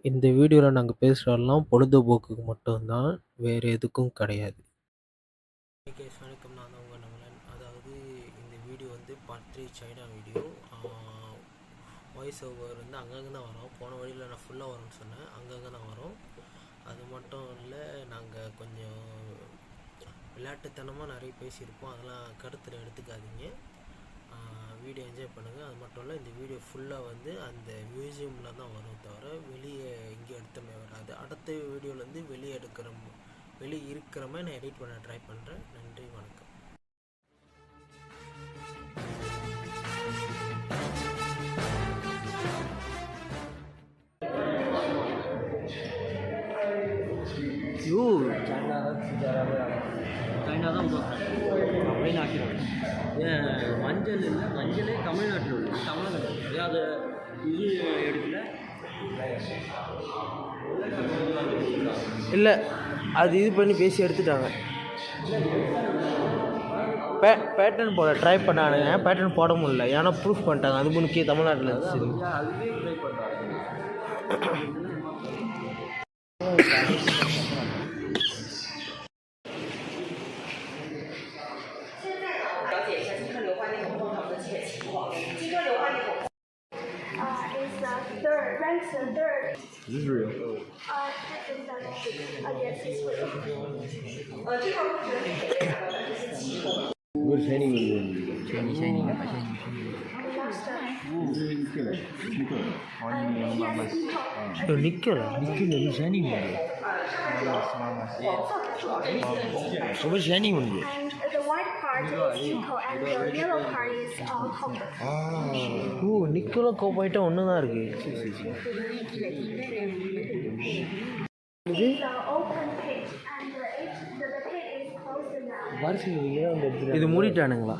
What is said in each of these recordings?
இந்த வீடியோல நாங்க பேசுறதெல்லாம் பொழுதுபோக்குக்கு மட்டும் தான். வேற எதுக்கும் கிடையாது. ஹே கைஸ், வணக்கம். நான் தான் உங்கள் நம்மளன். அதாவது இந்த வீடியோ வந்து part 3 China video. Voice over வந்து அங்கங்கே தான் வரும். போன வழியில் நான் ஃபுல்லாக வரும்னு சொன்னேன், அங்கங்கே தான் வரும். அது மட்டும் இல்லை, நாங்கள் கொஞ்சம் விளையாட்டுத்தனமாக நிறைய பேசியிருப்போம். அதெல்லாம் கருத்தில் எடுத்துக்காதீங்க. வீடியோ என்ஜாய் பண்ணுங்கள். அது மட்டும் இல்லை, இந்த வீடியோ ஃபுல்லாக வந்து அந்த மியூசியமில் தான் வரும், தவிர வெளியே எங்கேயும் எடுத்தமே வராது. அடுத்த வீடியோலேருந்து வெளியே இருக்கிற மாதிரி நான் எடிட் பண்ண ட்ரை பண்ணுறேன். நன்றி, வணக்கம். சைனா தான் தமிழ்நாட்டில் ஏன் மஞ்சள் இல்லை, மஞ்சளே தமிழ்நாட்டில் உள்ள தமிழகத்தில் அது இது எடுக்கல இல்லை, அது இது பண்ணி பேசி எடுத்துட்டாங்க. பேட்டர்ன் போட ட்ரை பண்ணானுங்க, பேட்டர்ன் போட முடியல. ஏன்னா ப்ரூஃப் பண்ணிட்டாங்க அது முன்னுக்கே தமிழ்நாட்டில் இருந்துச்சு. அதுவே ட்ரை பண்ணுறாங்க. Ranks the third. Is this real? Yes, it's real. What is Shining? Shining. நிக்கல ஷைனிங் ரொம்ப ஷைனிங் உண்டு. The white part is Nico and the yellow part is copper. நிக்கல கோப்பாயிட்டா ஒன்று தான் இருக்கு. It's an open pit and the pit is closed now. இது மூடிட்டானுங்களா?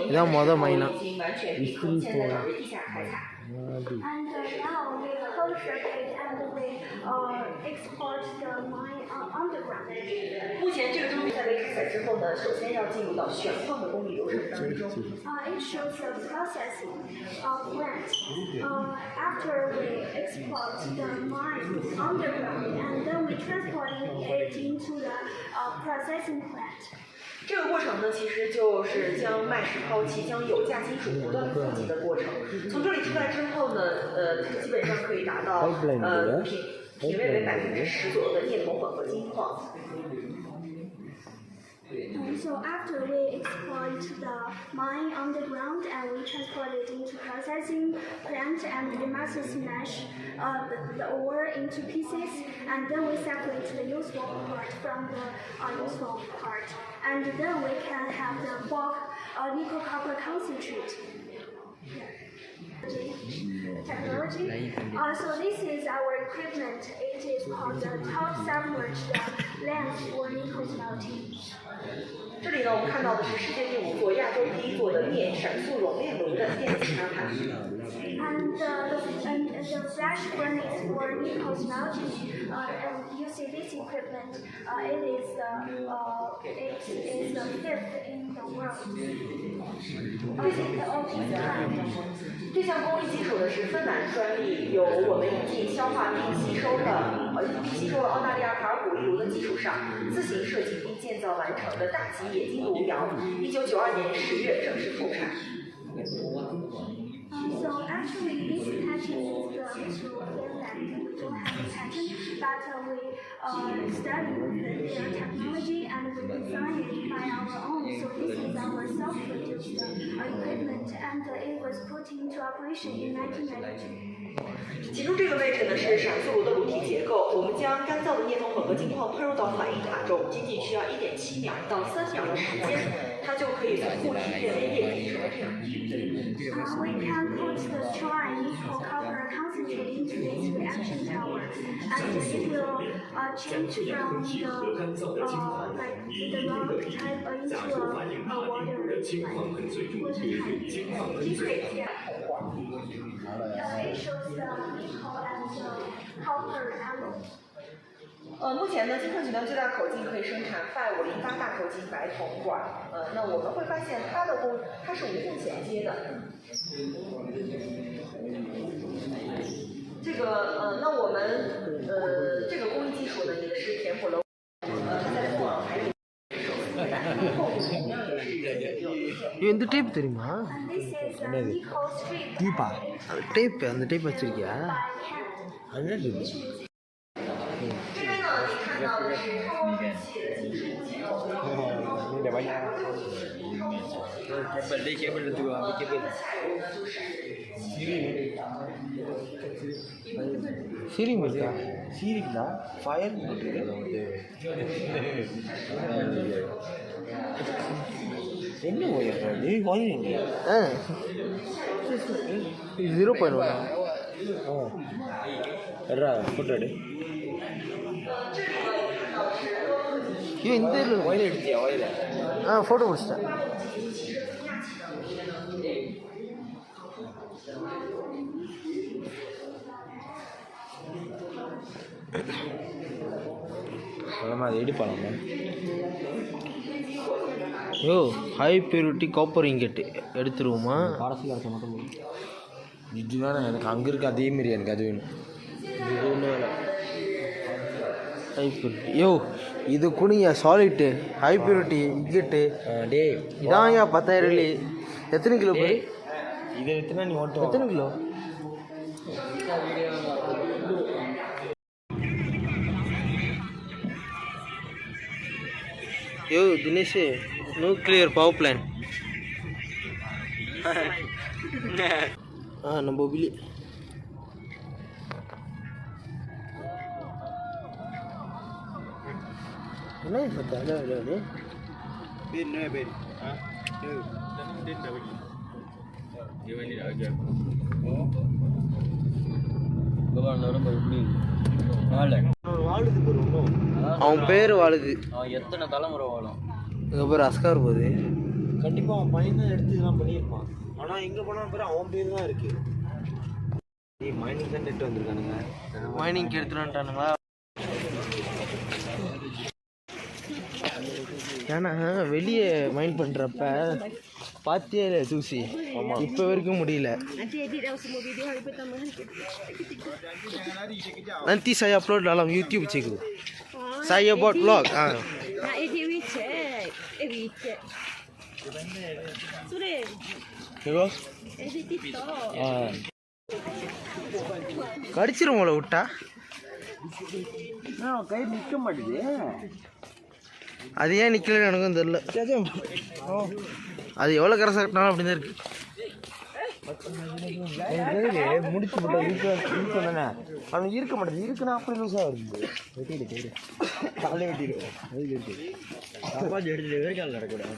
இதான் மைனா. And now we close the pit and we export the mine underground. 目前这个东西在被开采之后呢，首先要进入到选矿的工艺流程当中。It shows the processing plant. After we export the mine underground and then we transport it into the processing plant. 这个过程呢，其实就是将麦石抛弃，将有价金属不断富集的过程。从这里出来之后呢，它基本上可以达到品位为10%左右的镍铜混合金矿。So after we export the mine underground and we transport it into processing plant and we master smash the ore into pieces and then we separate the useful part from the unuseful part and then we can have the bulk nickel copper concentrate. Technology. So this is our equipment. It is called the top submerged lens for nickel smelting. 这里呢，我们看到的是世界第5座、亚洲第1座的镍闪速熔炼炉的电气砂盘。And the flash furnace for nickel smelting. You see this equipment. It is the 5th in the world.这项工艺基础呢是芬兰专利，有我们引进消化并吸收了澳大利亚卡尔古力炉的基础上，自行设计并建造完成的大级冶金炉窑，1992年10月正式投产。So actually, this patent is to Finland. We don't have a patent, but we study their technology and we design it by our own. So this is our self-produced equipment, and it was put into operation in 1992. 其中这个位置呢是闪速炉的炉体结构，我们将干燥的镍铜混合金矿喷入到反应塔中，仅仅需要1.7秒到3秒的时间，它就可以从固体变为液体成这样。We can put the strong nickel copper concentrate into this reaction tower, and it will change from the rock type into a water type. It shows the nickel and the copper alloy. 目前呢，金矿曲梁最大口径可以生产Fe 508大口径白铜管。那我们会发现它是无缝衔接的。இந்த tape தெரியுமா? And this is Nico Street டீப்பா tape அந்த tape வச்சிருக்கியா? by hand. அது Which means 你得玩呀。கேபிள் எடுத்துக்கோ அப்படி cable சீரிங் இருக்கா? சீரிங்களா ஃபயர் என்ன ஒயர் ஒயர் ஆ 0.1 எட்ரா ஃபோட்டோ எடு ஐயோ இந்த ஒயர் எடுத்தியா ஒயர் ஃபோட்டோ முடிச்சிட்டேன். அது எடுப்பாங்க யோ ஹை பியூரிட்டி காப்பர் இங்கெட்டு எடுத்துருவோமா? பாடசில் அரைச்ச மட்டும் இது வேணாம் எனக்கு அங்கே இருக்க அதே மாரி எனக்கு அது வேணும் இது ஒன்றும் இல்லை. ஹை பியூரிட்டி யோ இது குனியா சாலிட்டு ஹை பியூரிட்டி இங்கெட்டு டே இதான் 10,000 எத்தனை கிலோ போய்? இதை எடுத்துனா நீ ஓட்டும் எத்தனை கிலோ? யோ தினேஷ் நியூக்ளியர் பவர் பிளான் நம்ம பில்லி என்ன பார்த்தா அது அவன் பேர் வாழுது. அவன் எத்தனை தலைமுறை வாழும் எங்கள் பேர் அஸ்கார் போகுது. கண்டிப்பாக அவன் பையன் தான் எடுத்து இதெல்லாம் பண்ணியிருப்பான் ஆனால் எங்கே போனால் பேர் அவன் பேர் தான் இருக்குது மைனிங் தான் நெட்டு வந்திருக்கானுங்க மைனிங் எடுத்துட்டு வந்துட்டானுங்களா? ஏன்னா வெளியே மைண்ட் பண்ணுறப்ப பார்த்தியே இல்லை தூசி. இப்போ வரைக்கும் முடியல. nanti saya upload dalam YouTube cikgu. Saya buat vlog. Nak edit WeChat. WeChat. Sudah. Cikgu. Edit TikTok. கடிச்சிரும் போல விட்டா. கை நிற்க மாட்டேது அது ஏன் நிற்கலன்னு எனக்கும் தெரியல. அது எவ்வளோ கரசாக கட்டினாலும் அப்படி தான் இருக்கு. முடிச்சு போட்டா தானே அவனுக்கு இருக்க மாட்டேது இருக்குன்னா அப்படி லூஸாக வருது வெட்டிடு காலையில் வெட்டிடு சப்பாத்தி எடுத்துட்டு வேர்க்கால் நடக்கூடாது.